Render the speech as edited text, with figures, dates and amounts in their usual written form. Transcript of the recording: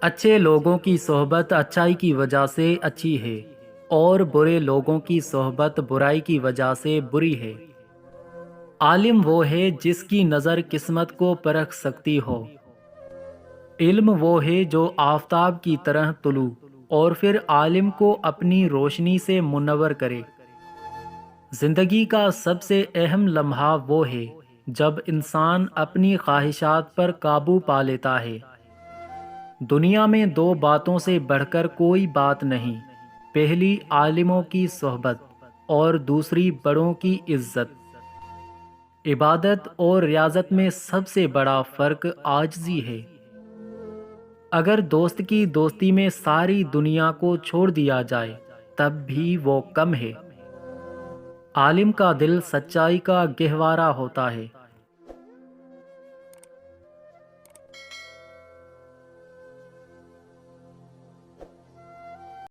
اچھے لوگوں کی صحبت اچائی کی وجہ سے اچھی ہے، اور برے لوگوں کی صحبت برائی کی وجہ سے بری ہے۔ عالم وہ ہے جس کی نظر قسمت کو پرکھ سکتی ہو۔ علم وہ ہے جو آفتاب کی طرح طلوع اور پھر عالم کو اپنی روشنی سے منور کرے۔ زندگی کا سب سے اہم لمحہ وہ ہے جب انسان اپنی خواہشات پر قابو پا لیتا ہے۔ دنیا میں دو باتوں سے بڑھ کر کوئی بات نہیں، پہلی عالموں کی صحبت اور دوسری بڑوں کی عزت۔ عبادت اور ریاضت میں سب سے بڑا فرق عاجزی ہے۔ اگر دوست کی دوستی میں ساری دنیا کو چھوڑ دیا جائے تب بھی وہ کم ہے۔ عالم کا دل سچائی کا گہوارہ ہوتا ہے،